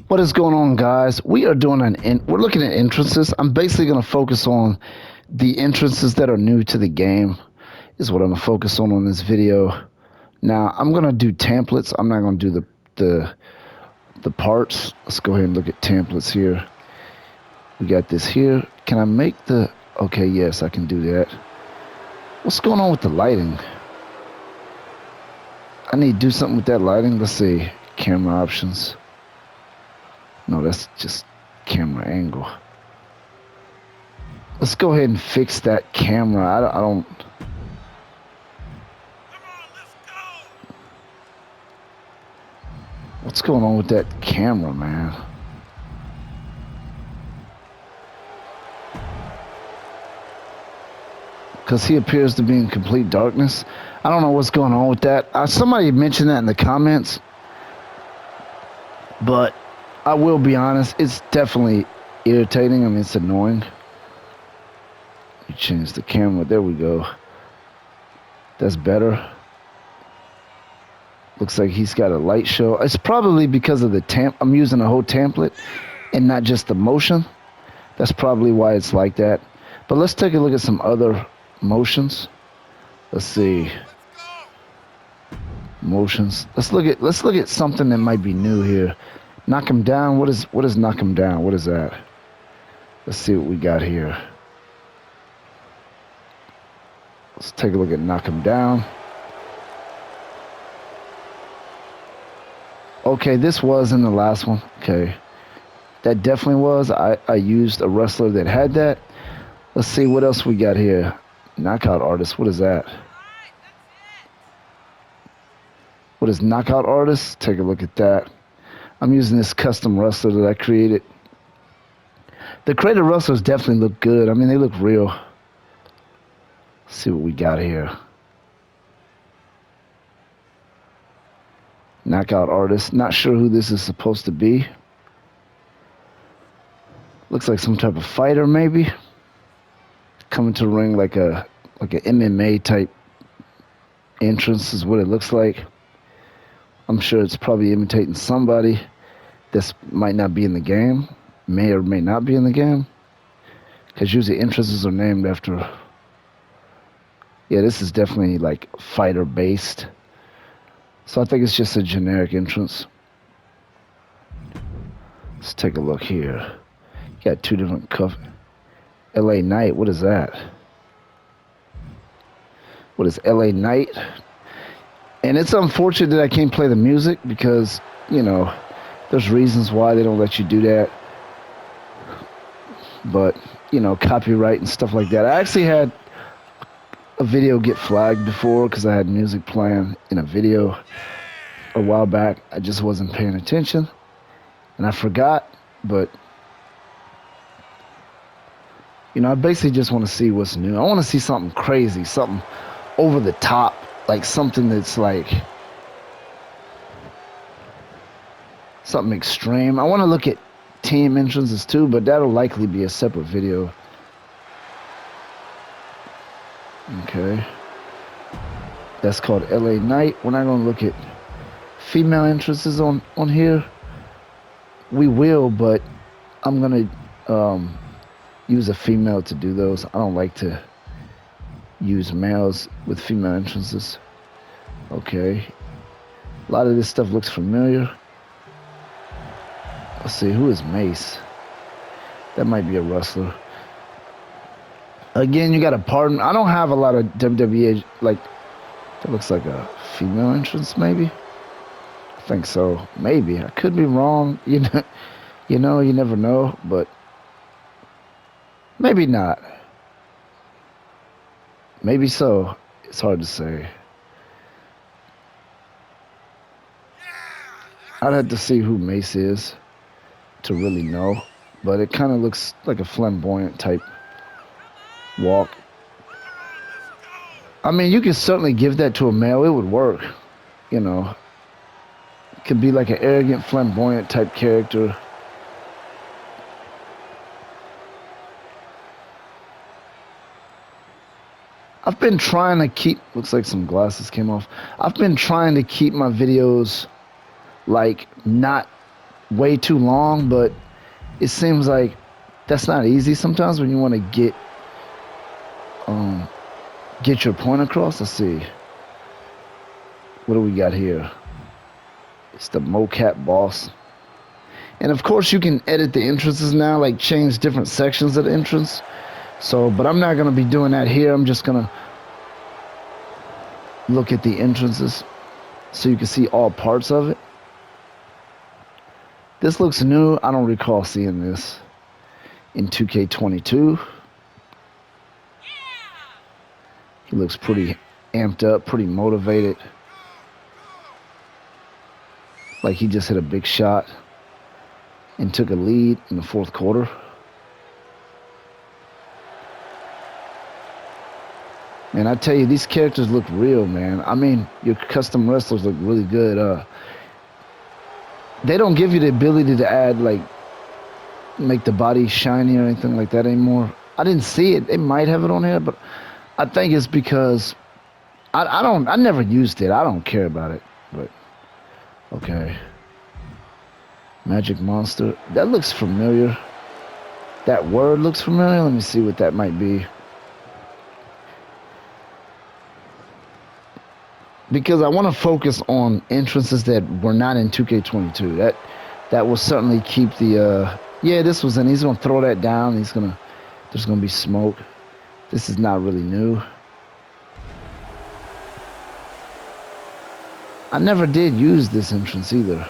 What is going on, guys? We are doing we're looking at entrances. I'm basically going to focus on the entrances that are new to the game is what I'm going to focus on this video. Now, I'm going to do templates. I'm not going to do the parts. Let's go ahead and look at templates here. We got this here. Can I make the... Okay, yes, I can do that. What's going on with the lighting? I need to do something with that lighting. Let's see. Camera options. No, that's just camera angle. Let's go ahead and fix that camera. I don't... What's going on with that camera, man? Because he appears to be in complete darkness. I don't know what's going on with that. Somebody mentioned that in the comments. But I will be honest, it's definitely irritating. I mean, it's annoying. You change the camera. There we go. That's better. Looks like he's got a light show. It's probably because of the I'm using a whole template and not just the motion. That's probably why it's like that. But let's take a look at some other motions. Let's see. Motions. Let's look at something that might be new here. Knock him down. What is knock him down? What is that? Let's see what we got here. Let's take a look at knock him down. Okay, this was in the last one. Okay. That definitely was. I used a wrestler that had that. Let's see what else we got here. Knockout artist. What is that? What is knockout artist? Take a look at that. I'm using this custom wrestler that I created. The created wrestlers definitely look good. I mean, they look real. Let's see what we got here. Knockout artist. Not sure who this is supposed to be. Looks like some type of fighter, maybe. Coming to the ring like a MMA type entrance is what it looks like. I'm sure it's probably imitating somebody that might not be in the game. May or may not be in the game. Because usually entrances are named after... Yeah, this is definitely like fighter based. So I think it's just a generic entrance. Let's take a look here. You got two different cuff. LA Knight, what is that? What is LA Knight? And it's unfortunate that I can't play the music because, you know, there's reasons why they don't let you do that. But, you know, copyright and stuff like that. I actually had a video get flagged before because I had music playing in a video a while back. I just wasn't paying attention and I forgot, but you know, I basically just want to see what's new. I want to see something crazy, something over the top, like something that's like something extreme. I want to look at team entrances too, but that'll likely be a separate video. Okay. That's called LA Knight. We're not going to look at female entrances on here. We will, but I'm going to use a female to do those. I don't like to use males with female entrances. Okay. A lot of this stuff looks familiar. Let's see, who is Mace? That might be a wrestler. Again, you got to pardon. I don't have a lot of WWE, like, that looks like a female entrance, maybe? I think so. Maybe. I could be wrong. You know, you never know, but maybe not. Maybe so. It's hard to say. I'd have to see who Mace is to really know, but it kind of looks like a flamboyant type walk. I mean, you could certainly give that to a male. It would work, you know. It could be like an arrogant, flamboyant type character. I've been trying to keep... Looks like some glasses came off. I've been trying to keep my videos, like, not way too long, but it seems like that's not easy sometimes when you want to um get your point across. Let's see. What do we got here? It's the mocap boss. And of course you can edit the entrances now, like change different sections of the entrance. So, but I'm not gonna be doing that here. I'm just gonna look at the entrances so you can see all parts of it. This looks new. I don't recall seeing this in 2K22. He looks pretty amped up, pretty motivated. Like he just hit a big shot and took a lead in the fourth quarter. Man, I tell you, these characters look real, man. I mean, your custom wrestlers look really good. They don't give you the ability to add, like, make the body shiny or anything like that anymore. I didn't see it. They might have it on here, but I think it's because I never used it. I don't care about it. But okay. Magic Monster. That looks familiar. That word looks familiar. Let me see what that might be. Because I want to focus on entrances that were not in 2K22. That will certainly keep the yeah, this was in. He's gonna throw that down. There's gonna be smoke. This is not really new. I never did use this entrance either.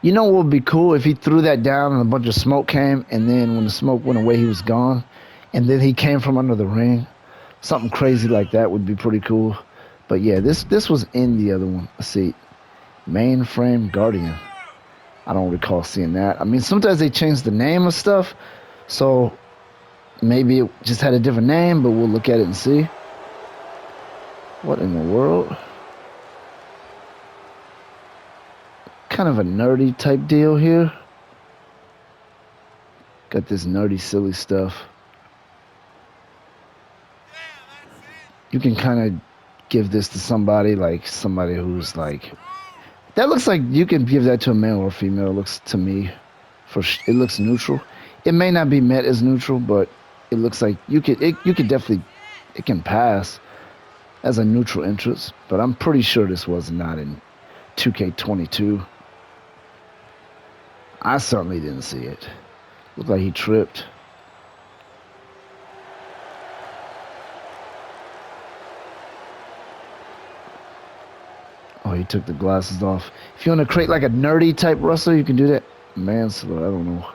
You know what would be cool if he threw that down and a bunch of smoke came, and then when the smoke went away, he was gone, and then he came from under the ring. Something crazy like that would be pretty cool. But yeah, this was in the other one. Let's see, Mainframe Guardian. I don't recall seeing that. I mean, sometimes they change the name of stuff, so maybe it just had a different name, but we'll look at it and see. What in the world? Kind of a nerdy type deal here. Got this nerdy, silly stuff. You can kind of give this to somebody, like somebody who's like, that looks like you can give that to a male or female. It looks to me, it looks neutral. It may not be met as neutral, but it looks like you could definitely, it can pass as a neutral entrance. But I'm pretty sure this was not in 2K22. I certainly didn't see it. Looked like he tripped. Oh, he took the glasses off. If you want to create like a nerdy type wrestler, you can do that. Manslaughter, I don't know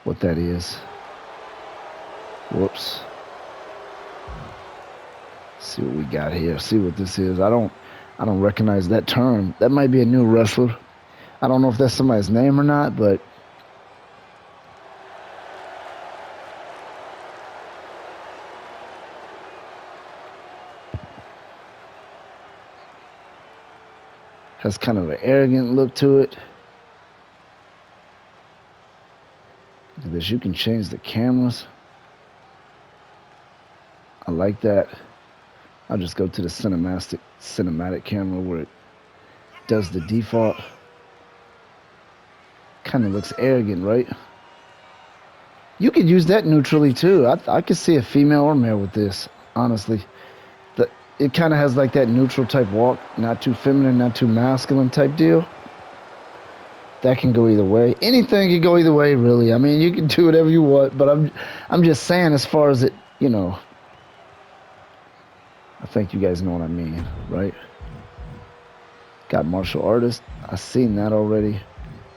what that is. Whoops. See what we got here. See what this is. I don't recognize that term. That might be a new wrestler. I don't know if that's somebody's name or not, but has kind of an arrogant look to it. Look at this. You can change the cameras. I like that. I'll just go to the cinematic camera where it does the default. Kind of looks arrogant, right? You could use that neutrally too. I could see a female or male with this, honestly. It kind of has like that neutral type walk, not too feminine, not too masculine type deal. That can go either way. Anything can go either way, really. I mean, you can do whatever you want, but I'm just saying, as far as it, you know, I think you guys know what I mean, right? Got martial artist. I've seen that already.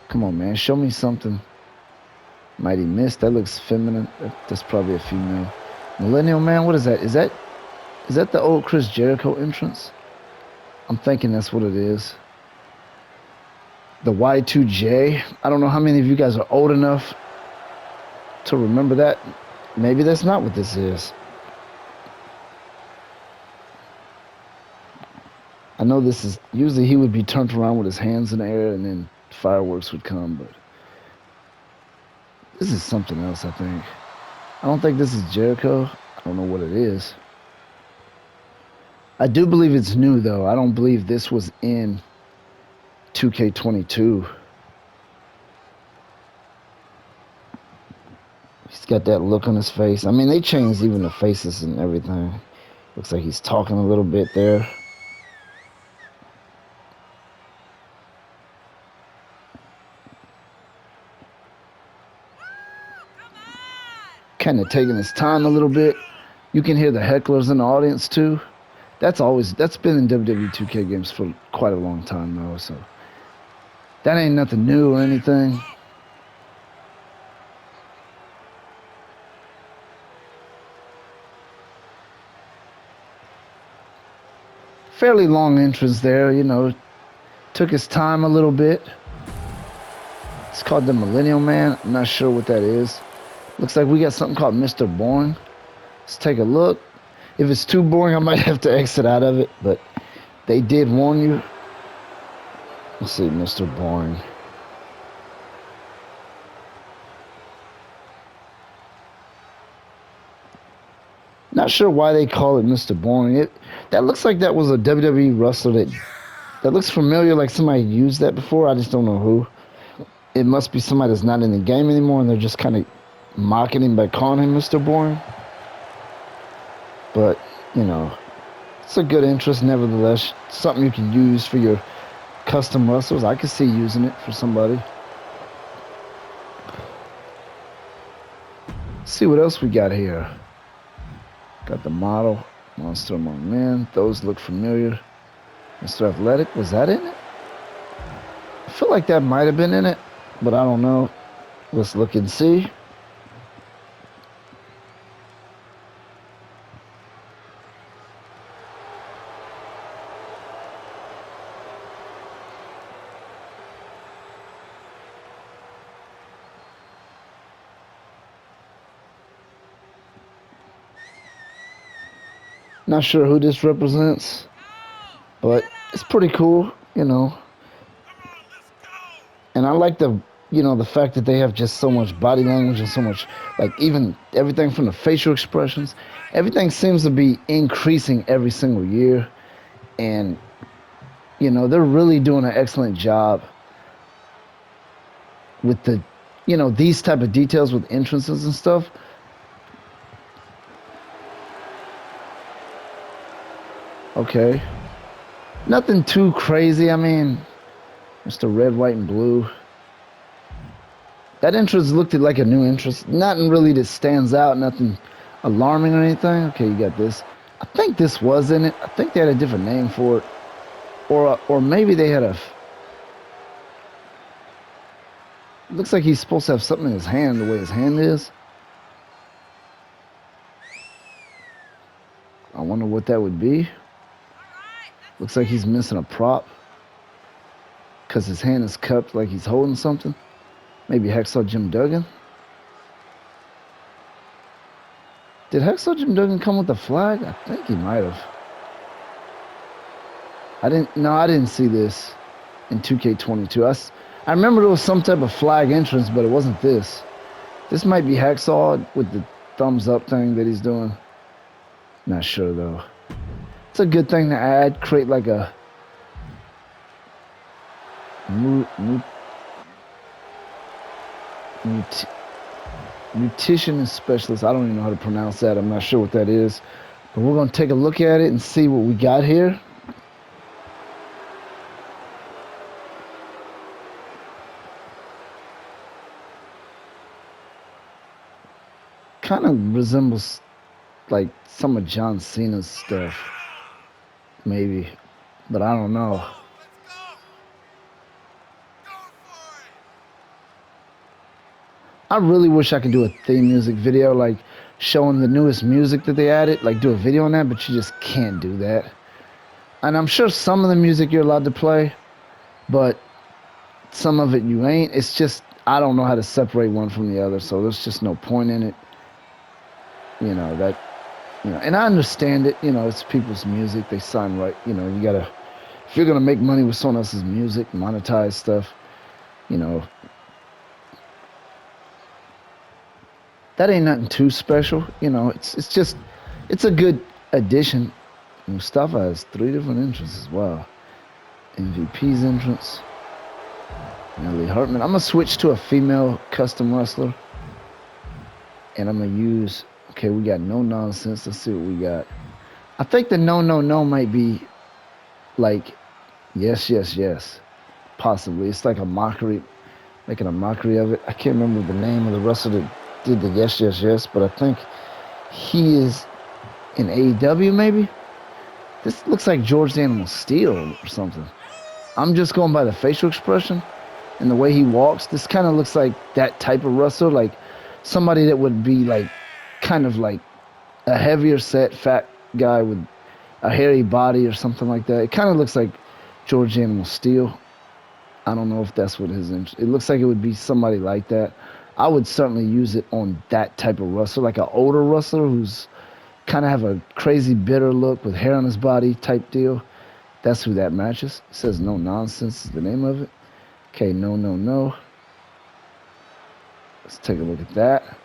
Come on, man, show me something. Mighty Mist. That looks feminine. That's probably a female. Millennial Man. What is that? Is that the old Chris Jericho entrance? I'm thinking that's what it is. The Y2J. I don't know how many of you guys are old enough to remember that. Maybe that's not what this is. I know this is, usually he would be turned around with his hands in the air and then fireworks would come, but this is something else, I think. I don't think this is Jericho. I don't know what it is. I do believe it's new, though. I don't believe this was in 2K22. He's got that look on his face. I mean, they changed even the faces and everything. Looks like he's talking a little bit there. Kind of taking his time a little bit. You can hear the hecklers in the audience too. That's been in WWE 2K games for quite a long time though, so that ain't nothing new or anything. Fairly long entrance there, you know. Took his time a little bit. It's called the Millennial Man. I'm not sure what that is. Looks like we got something called Mr. Boring. Let's take a look. If it's too boring, I might have to exit out of it, but they did warn you. Let's see, Mr. Boring. Not sure why they call it Mr. Boring. That looks like that was a WWE wrestler that looks familiar, like somebody used that before. I just don't know who. It must be somebody that's not in the game anymore, and they're just kind of mocking him by calling him Mr. Boring. But, you know, it's a good interest nevertheless. Something you can use for your custom wrestlers. I could see using it for somebody. Let's see what else we got here. Got the model, Monster Among Men. Those look familiar. Mr. Athletic, was that in it? I feel like that might have been in it, but I don't know. Let's look and see. Not sure who this represents, but it's pretty cool, you know. And I like the fact that they have just so much body language and so much, like even everything from the facial expressions, everything seems to be increasing every single year. And, you know, they're really doing an excellent job with these type of details with entrances and stuff. Okay. Nothing too crazy. I mean, Mr. Red, White, and Blue. That entrance looked like a new entrance. Nothing really that stands out. Nothing alarming or anything. Okay, you got this. I think this was in it. I think they had a different name for it. Or maybe they had looks like he's supposed to have something in his hand, the way his hand is. I wonder what that would be. Looks like he's missing a prop because his hand is cupped like he's holding something. Maybe Hacksaw Jim Duggan. Did Hacksaw Jim Duggan come with a flag? I think he might have. I didn't see this in 2K22. I remember there was some type of flag entrance, but it wasn't this. This might be Hacksaw with the thumbs up thing that he's doing. Not sure though. It's a good thing to add, create like a nutritionist specialist. I don't even know how to pronounce that. I'm not sure what that is. But we're going to take a look at it and see what we got here. Kind of resembles like some of John Cena's stuff. Maybe. But I don't know. I really wish I could do a theme music video, like showing the newest music that they added, like do a video on that, but you just can't do that. And I'm sure some of the music you're allowed to play, but some of it you ain't. It's just, I don't know how to separate one from the other, so there's just no point in it. You know, and I understand it, it's people's music, they sign right, if you're gonna make money with someone else's music, monetize stuff, That ain't nothing too special. You know, it's just it's a good addition. Mustafa has 3 different entrances. Wow. MVP's entrance. Nelly Hartman. I'm gonna switch to a female custom wrestler. And I'm gonna use, okay, we got no nonsense. Let's see what we got. I think the no might be like yes, yes, yes. Possibly. It's like a mockery, making a mockery of it. I can't remember the name of the wrestler that did the yes, yes, yes, but I think he is in AEW maybe? This looks like George the Animal Steel or something. I'm just going by the facial expression and the way he walks. This kind of looks like that type of wrestler, like somebody that would be like kind of like a heavier set fat guy with a hairy body or something like that. It kind of looks like George the Animal Steel. I don't know if that's what his interest. It looks like it would be somebody like that. I would certainly use it on that type of wrestler, like an older wrestler who's kind of have a crazy bitter look with hair on his body type deal. That's who that matches. It says no nonsense is the name of it. Okay, no. Let's take a look at that.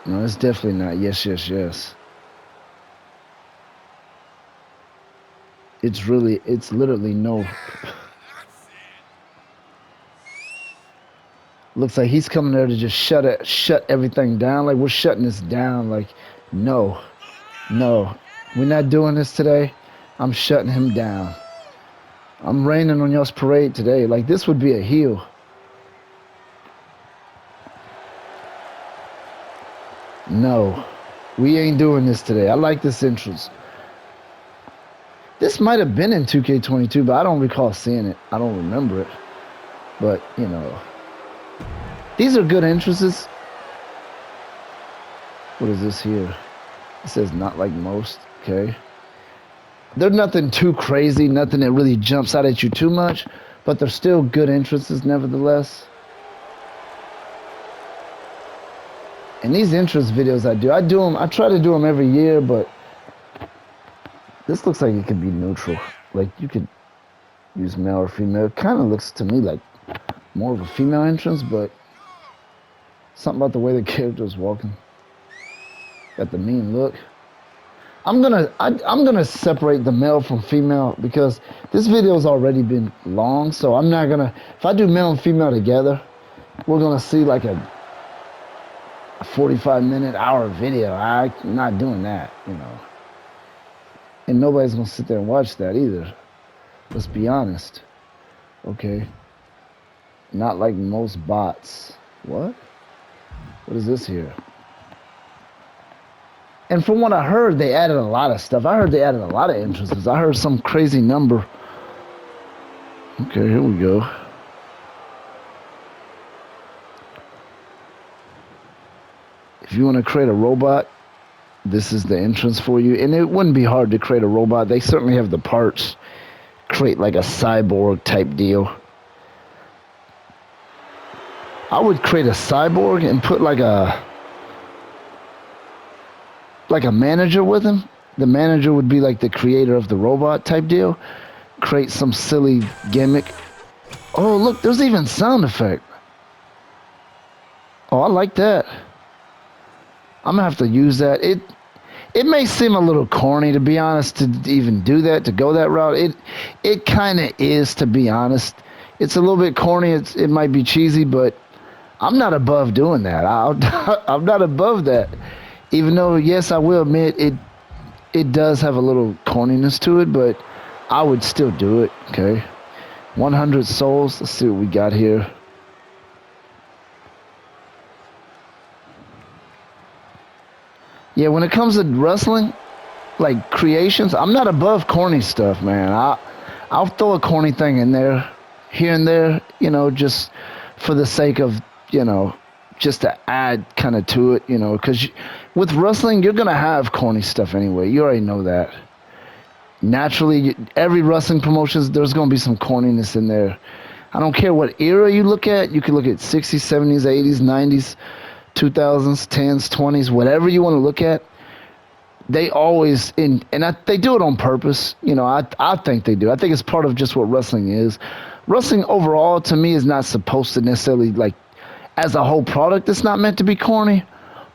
No, it's definitely not yes, yes, yes. It's literally no. Looks like he's coming there to just shut everything down. Like we're shutting this down. Like, no, we're not doing this today. I'm shutting him down. I'm raining on y'all's parade today. Like this would be a heel. No, we ain't doing this today. I like this entrance. This might have been in 2K22, but I don't recall seeing it. I don't remember it. But, you know, these are good entrances. What is this here? It says not like most. Okay. They're nothing too crazy, nothing that really jumps out at you too much, but they're still good entrances nevertheless. And these entrance videos I try to do them every year, but this looks like it could be neutral. Like you could use male or female. It kind of looks to me like more of a female entrance, but something about the way the character's walking. Got the mean look. I'm gonna separate the male from female because this video's already been long, so I'm not gonna. If I do male and female together, we're gonna see like a 45-minute, hour video. I'm not doing that, you know. And nobody's gonna sit there and watch that either. Let's be honest. Okay. Not like most bots. What? What is this here? And from what I heard, they added a lot of stuff. I heard they added a lot of entrances. I heard some crazy number. Okay, here we go. If you want to create a robot, this is the entrance for you. And it wouldn't be hard to create a robot. They certainly have the parts. Create like a cyborg type deal. I would create a cyborg and put like a manager with him. The manager would be like the creator of the robot type deal. Create some silly gimmick. Oh, look, there's even sound effect. Oh, I like that. I'm gonna have to use that. It may seem a little corny, to be honest, to even do that, to go that route. It kind of is, to be honest. It's a little bit corny. It might be cheesy, but I'm not above doing that. I'm not above that. Even though, yes, I will admit it does have a little corniness to it, but I would still do it. Okay, 100 souls. Let's see what we got here. Yeah, when it comes to wrestling, like creations, I'm not above corny stuff, man. I'll throw a corny thing in there, here and there, you know, just for the sake of, you know, just to add kind of to it, you know, because with wrestling, you're going to have corny stuff anyway. You already know that. Naturally, every wrestling promotion, there's going to be some corniness in there. I don't care what era you look at. You can look at 60s, 70s, 80s, 90s, 2000s, 10s, 20s, whatever you want to look at. they always they do it on purpose. I think they do. I think it's part of just what wrestling is. Wrestling overall to me is not supposed to necessarily, like, as a whole product, it's not meant to be corny,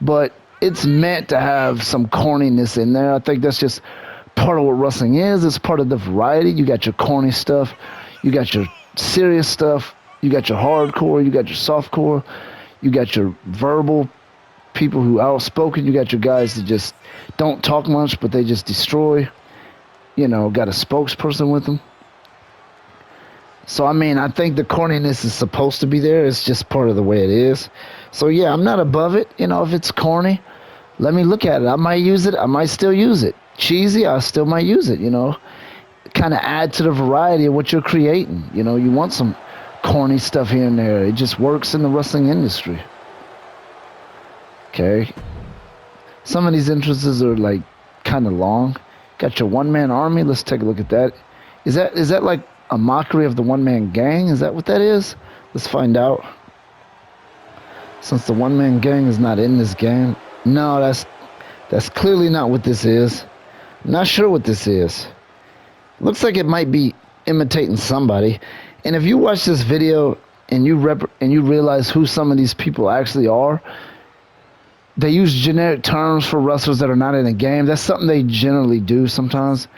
but it's meant to have some corniness in there. I think that's just part of what wrestling is. It's part of the variety. You got your corny stuff, you got your serious stuff, you got your hardcore, you got your softcore, you got your verbal people who are outspoken, you got your guys that just don't talk much but they just destroy. Got a spokesperson with them. So I mean, I think the corniness is supposed to be there. It's just part of the way it is. So yeah, I'm not above it. If it's corny, let me look at it. I might use it. I might still use it. Cheesy, I still might use it. Kind of add to the variety of what you're creating. You want some corny stuff here and there. It just works in the wrestling industry. Okay. Some of these entrances are like kind of long. Got your one-man army. Let's take a look at that. Is that like a mockery of the one-man gang? Is that what that is? Let's find out. Since the one-man gang is not in this game. No, that's clearly not what this is. I'm not sure what this is. Looks like it might be imitating somebody. And if you watch this video and you realize who some of these people actually are, they use generic terms for wrestlers that are not in the game. That's something they generally do sometimes.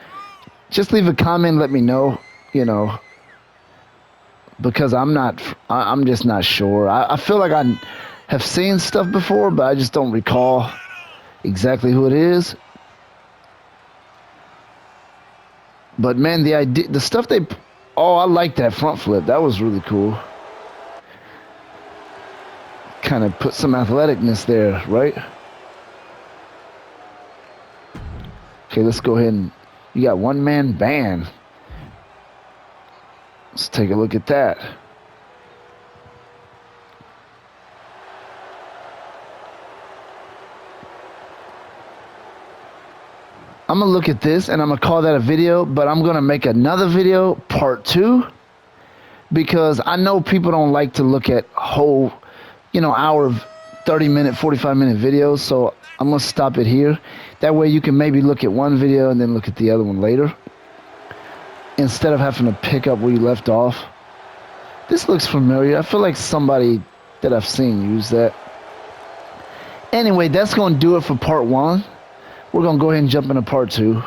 Just leave a comment, let me know, because I'm just not sure. I feel like I have seen stuff before, but I just don't recall exactly who it is. But man, the stuff I like that front flip. That was really cool. Kind of put some athleticness there, right? Okay, let's go ahead and you got one-man band. Let's take a look at that. I'm gonna look at this and I'm gonna call that a video, but I'm gonna make another video, part 2, because I know people don't like to look at whole, hour, 30-minute, 45-minute videos. So I'm gonna stop it here. That way you can maybe look at one video and then look at the other one later, instead of having to pick up where you left off. This looks familiar. I feel like somebody that I've seen use that. Anyway, that's gonna do it for part 1. We're gonna go ahead and jump into part 2.